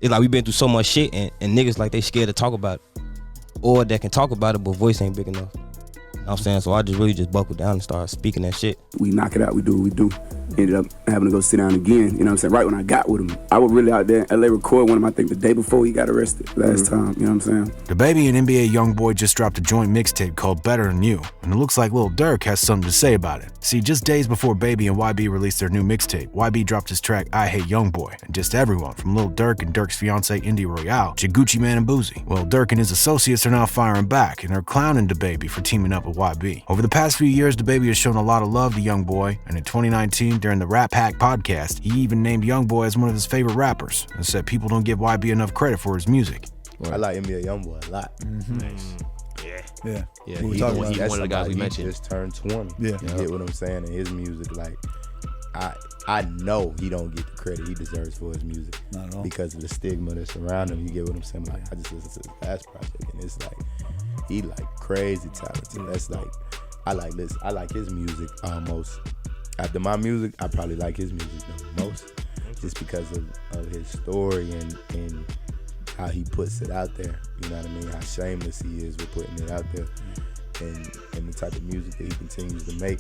it's like we been through so much shit, and niggas like they scared to talk about it, or that can talk about it, but voice ain't big enough. You know what I'm saying? So I just buckled down and started speaking that shit. We knock it out, we do what we do. Ended up having to go sit down again, you know what I'm saying? Right when I got with him, I was really out there in LA record one of my things the day before he got arrested last time, you know what I'm saying? DaBaby and NBA YoungBoy just dropped a joint mixtape called Better Than You, and it looks like Lil Durk has something to say about it. See, just days before Baby and YB released their new mixtape, YB dropped his track I Hate YoungBoy, and just everyone from Lil Durk and Durk's fiance India Royale to Gucci Mane and Boosie. Well, Durk and his associates are now firing back, and they're clowning DaBaby for teaming up with YB. Over the past few years, DaBaby has shown a lot of love to YoungBoy, and in 2019, during the Rap Hack podcast, he even named YoungBoy as one of his favorite rappers, and said people don't give YB enough credit for his music. I like NBA YoungBoy a lot. Nice. Yeah. He's talking one about of the guys we mentioned. He just turned 20. Yeah. You get what I'm saying? And his music, like, I know he don't get the credit he deserves for his music. Not at all. Because of the stigma that's around him. You get what I'm saying? Like, I just listened to his last project, and it's like, he like crazy talented. That's like, I like his music almost. After my music, I probably like his music the most, just because of his story and how he puts it out there. You know what I mean? How shameless he is with putting it out there, and the type of music that he continues to make.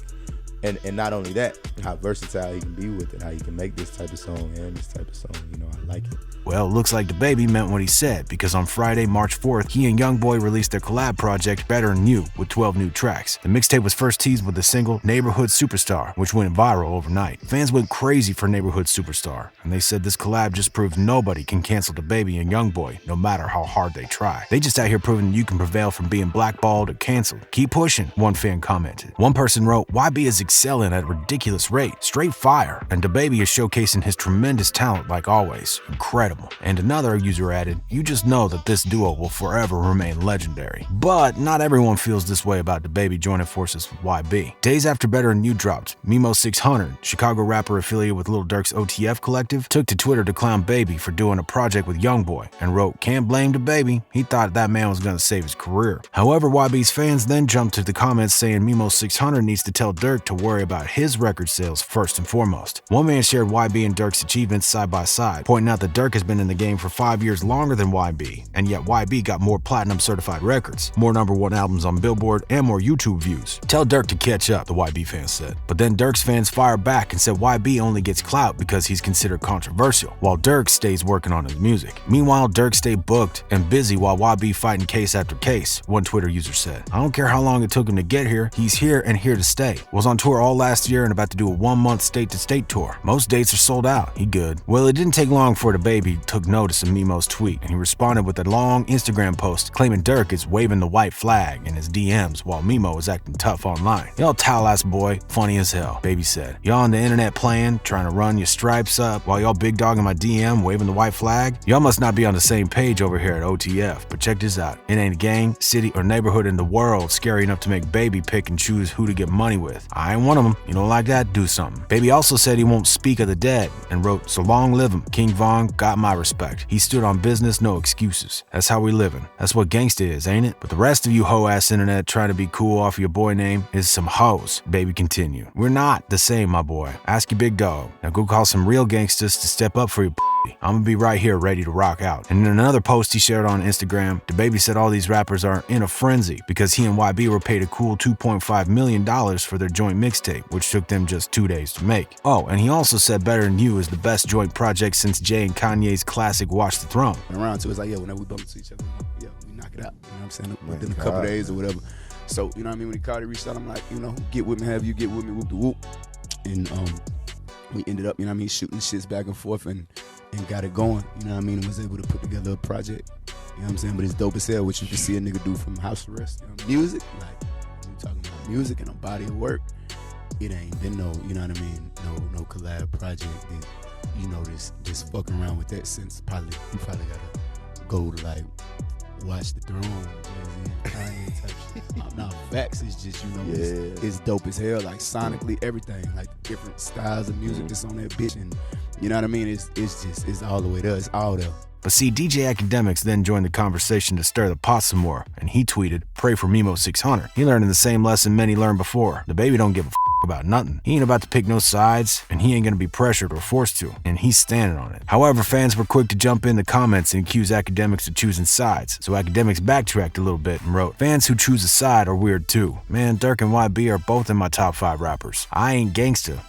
And not only that, how versatile he can be with it, how he can make this type of song and this type of song. You know, I like it. Well, it looks like DaBaby meant what he said, because on Friday, March 4th, he and YoungBoy released their collab project, Better Than You, with 12 new tracks. The mixtape was first teased with the single Neighborhood Superstar, which went viral overnight. Fans went crazy for Neighborhood Superstar, and they said this collab just proves nobody can cancel DaBaby and YoungBoy, no matter how hard they try. They just out here proving you can prevail from being blackballed or canceled. Keep pushing, one fan commented. One person wrote, YB is excelling at a ridiculous rate, straight fire, and DaBaby is showcasing his tremendous talent like always. Incredible. And another user added, you just know that this duo will forever remain legendary. But not everyone feels this way about DaBaby joining forces with YB. Days after Better Than You dropped, Mimo600, Chicago rapper affiliated with Lil Durk's OTF collective, took to Twitter to clown Baby for doing a project with YoungBoy and wrote, can't blame DaBaby, he thought that man was gonna save his career. However, YB's fans then jumped to the comments saying Mimo600 needs to tell Durk to worry about his record sales first and foremost. One man shared YB and Durk's achievements side by side, pointing out that Durk has been in the game for 5 years longer than YB, and yet YB got more platinum certified records, more #1 albums on Billboard, and more YouTube views. Tell Durk to catch up, the YB fans said. But then Durk's fans fired back and said YB only gets clout because he's considered controversial, while Durk stays working on his music. Meanwhile, Durk stayed booked and busy while YB fighting case after case, one Twitter user said. I don't care how long it took him to get here, he's here and here to stay. Was on tour all last year and about to do a 1-month state-to-state tour. Most dates are sold out, he good. Well, it didn't take long for DaBaby took notice of Mimo's tweet, and he responded with a long Instagram post claiming Durk is waving the white flag in his DMs while Mimo is acting tough online. Y'all towel-ass boy, funny as hell, Baby said. Y'all on the internet playing, trying to run your stripes up while y'all big dogging my DM waving the white flag? Y'all must not be on the same page over here at OTF, but check this out. It ain't a gang, city, or neighborhood in the world scary enough to make Baby pick and choose who to get money with. I ain't one of them. You don't like that? Do something. Baby also said he won't speak of the dead and wrote, so long live him. King Von got my respect. He stood on business, no excuses. That's how we living. That's what gangsta is, ain't it? But the rest of you hoe-ass internet trying to be cool off your boy name is some hoes. Baby continued. We're not the same, my boy. Ask your big dog. Now go call some real gangsters to step up for your I'm gonna be right here ready to rock out. And in another post he shared on Instagram, DaBaby said all these rappers are in a frenzy because he and YB were paid a cool $2.5 million for their joint mixtape, which took them just 2 days to make. Oh, and he also said Better Than You is the best joint project since Jay and Kanye's classic Watch the Throne. And around to it's like, yeah, whenever we bump into each other, yeah, we knock it out. You know what I'm saying? Within a couple days or whatever. So, you know what I mean? When he called, he reached out, I'm like, you know, get with me, have you get with me, whoop the whoop. And we ended up, you know what I mean, shooting shits back and forth and got it going, you know what I mean, and was able to put together a project, you know what I'm saying, but it's dope as hell what you can see a nigga do from house arrest, you know, music, like, when you talking about music and a body of work, it ain't been no, you know what I mean, no collab project that, you know, this fucking around with that since you probably gotta go to, like, Watch the Throne, Jay-Z and Kanye type shit. Nah, facts is just, you know, it's dope as hell, like, sonically, everything, like, different styles of music that's on that bitch, and you know what I mean? It's all the way there. It's all there. But see, DJ Academics then joined the conversation to stir the pot some more, and he tweeted, pray for Mimo600. He learned in the same lesson many learned before. DaBaby don't give a about nothing. He ain't about to pick no sides, and he ain't gonna be pressured or forced to, and he's standing on it. However, fans were quick to jump in the comments and accuse Academics of choosing sides, so Academics backtracked a little bit and wrote, "Fans who choose a side are weird too. Man, Durk and YB are both in my top 5 rappers. I ain't gangsta.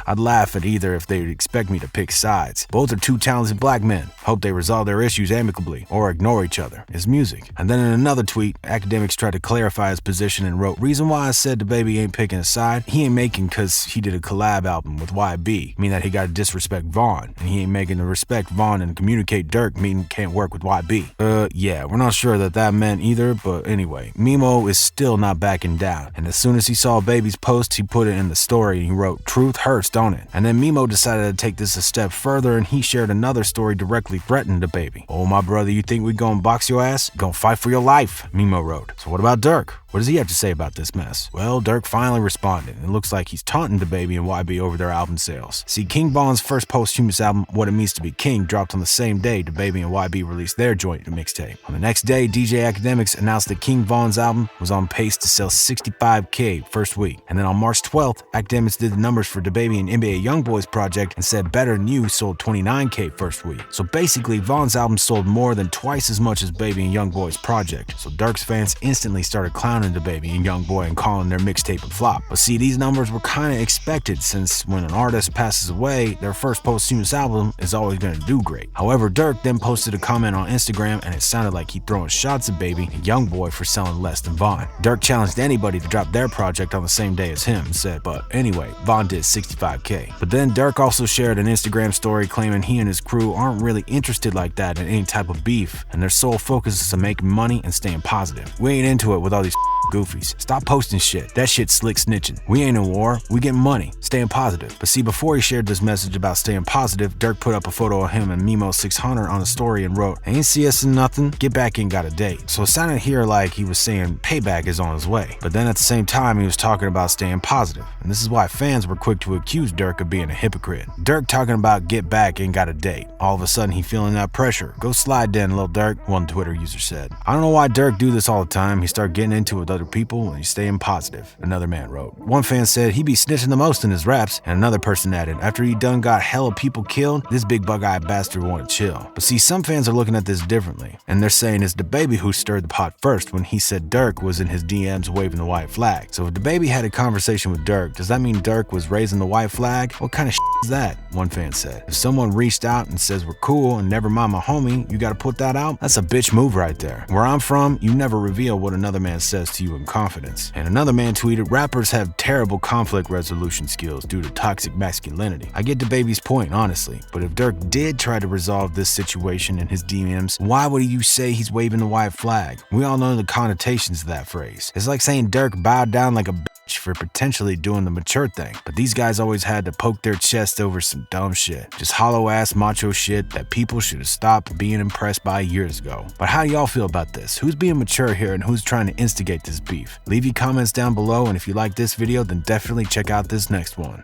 I'd laugh at either if they'd expect me to pick sides. Both are 2 talented black men. Hope they resolve their issues amicably or ignore each other. It's music." And then in another tweet, Academics tried to clarify his position and wrote, "Reason why I said DaBaby ain't picking a side, he ain't making cause he did a collab album with YB, mean that he gotta disrespect Vaughn, and he ain't making the respect Vaughn and communicate Durk mean can't work with YB. Yeah, we're not sure that meant either, but anyway, Mimo is still not backing down, and as soon as he saw Baby's post, he put it in the story and he wrote, "Truth hurts, don't it?" And then Mimo decided to take this a step further and he shared another story directly threatening DaBaby. "Oh my brother, you think we gonna box your ass? Gonna fight for your life," Mimo wrote. So what about Durk? What does he have to say about this mess? Well, Durk finally responded. It looks like he's taunting DaBaby and YB over their album sales. See, King Von's first posthumous album, What It Means to Be King, dropped on the same day DaBaby and YB released their joint mixtape. On the next day, DJ Academics announced that King Von's album was on pace to sell 65K first week. And then on March 12th, Academics did the numbers for DaBaby and NBA YoungBoy's project and said Better Than You sold 29K first week. So basically, Von's album sold more than twice as much as Baby and YoungBoy's project. So Durk's fans instantly started clowning DaBaby and YoungBoy and calling their mixtape a flop. But see, these numbers were kinda expected since when an artist passes away, their first posthumous album is always gonna do great. However, Durk then posted a comment on Instagram and it sounded like he throwing shots at Baby and YoungBoy for selling less than Von. Durk challenged anybody to drop their project on the same day as him and said, but anyway, Von did 65K. But then Durk also shared an Instagram story claiming he and his crew aren't really interested like that in any type of beef and their sole focus is on making money and staying positive. We ain't into it with all these goofies. Stop posting shit. That shit's slick snitching. We ain't in war. We getting money. Staying positive. But see, before he shared this message about staying positive, Durk put up a photo of him and Mimo 600 on a story and wrote, "Ain't see us in nothing. Get back and got a date." So it sounded here like he was saying payback is on his way. But then at the same time, he was talking about staying positive. And this is why fans were quick to accuse Durk of being a hypocrite. Durk talking about get back and got a date. All of a sudden, he feeling that pressure. Go slide then, Lil Durk, one Twitter user said. "I don't know why Durk do this all the time. He start getting into it with other people and he's staying positive," another man wrote. One fan said he be snitching the most in his raps, and another person added, "After he done got hella people killed, this big bug-eyed bastard wanna chill." But see, some fans are looking at this differently, and they're saying it's DaBaby who stirred the pot first when he said Durk was in his DMs waving the white flag. So if DaBaby had a conversation with Durk, does that mean Durk was raising the white flag? What kind of shit is that? One fan said. If someone reached out and says we're cool and never mind my homie, you gotta put that out? That's a bitch move right there. Where I'm from, you never reveal what another man says to you in confidence. And another man tweeted, "Rappers have terrible conflict resolution skills due to toxic masculinity." I get DaBaby's point, honestly, but if Durk did try to resolve this situation in his DMs, why would you say he's waving the white flag? We all know the connotations of that phrase. It's like saying Durk bowed down like a bitch for potentially doing the mature thing. But these guys always had to poke their chest over some dumb shit. Just hollow-ass macho shit that people should have stopped being impressed by years ago. But how do y'all feel about this? Who's being mature here and who's trying to instigate this beef? Leave your comments down below, and if you like this video, then definitely check out this next one.